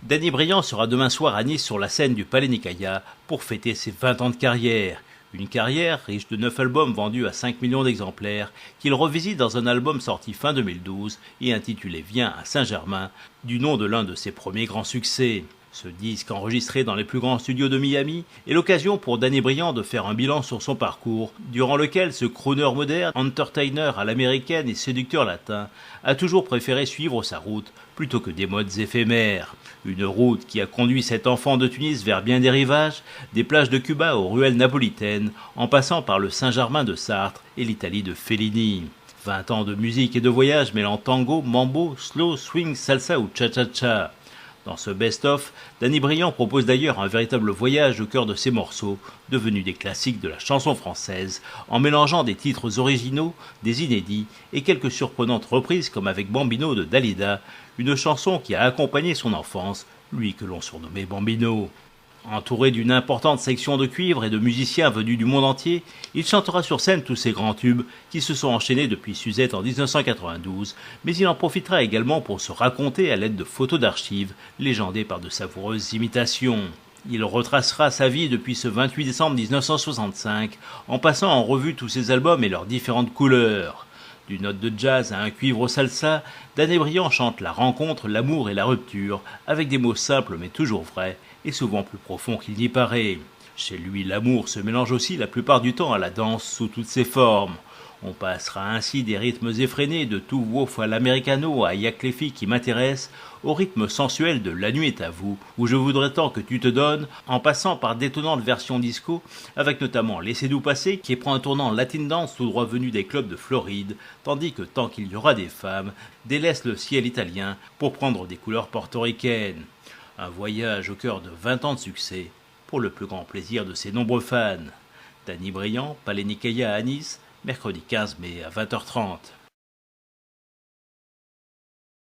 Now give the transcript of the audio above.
Danny Briand sera demain soir à Nice sur la scène du Palais Nicaïa pour fêter ses 20 ans de carrière. Une carrière riche de 9 albums vendus à 5 millions d'exemplaires qu'il revisite dans un album sorti fin 2012 et intitulé Viens à Saint-Germain, du nom de l'un de ses premiers grands succès. Ce disque, enregistré dans les plus grands studios de Miami, est l'occasion pour Danny Briand de faire un bilan sur son parcours, durant lequel ce crooner moderne, entertainer à l'américaine et séducteur latin, a toujours préféré suivre sa route plutôt que des modes éphémères. Une route qui a conduit cet enfant de Tunis vers bien des rivages, des plages de Cuba aux ruelles napolitaines, en passant par le Saint-Germain de Sartre et l'Italie de Fellini. 20 ans de musique et de voyage mêlant tango, mambo, slow, swing, salsa ou cha-cha-cha. Dans ce best-of, Danny Briand propose d'ailleurs un véritable voyage au cœur de ses morceaux, devenus des classiques de la chanson française, en mélangeant des titres originaux, des inédits et quelques surprenantes reprises comme avec Bambino de Dalida, une chanson qui a accompagné son enfance, lui que l'on surnommait Bambino. Entouré d'une importante section de cuivre et de musiciens venus du monde entier, il chantera sur scène tous ces grands tubes qui se sont enchaînés depuis Suzette en 1992, mais il en profitera également pour se raconter à l'aide de photos d'archives, légendées par de savoureuses imitations. Il retracera sa vie depuis ce 28 décembre 1965, en passant en revue tous ses albums et leurs différentes couleurs. Du note de jazz à un cuivre au salsa, Danny Briand chante la rencontre, l'amour et la rupture, avec des mots simples mais toujours vrais, et souvent plus profonds qu'il n'y paraît. Chez lui, l'amour se mélange aussi la plupart du temps à la danse sous toutes ses formes. On passera ainsi des rythmes effrénés de tout Wolf à l'Americano à Y'a que les filles qui m'intéressent, au rythme sensuel de La nuit est à vous, où je voudrais tant que tu te donnes, en passant par d'étonnantes versions disco, avec notamment Laissez-nous passer, qui prend un tournant latin dance tout droit venu des clubs de Floride, tandis que Tant qu'il y aura des femmes délaisse le ciel italien pour prendre des couleurs portoricaines. Un voyage au cœur de 20 ans de succès, pour le plus grand plaisir de ses nombreux fans. Danny Briand, Palais Nicaïa à Nice, mercredi 15 mai à 20h30.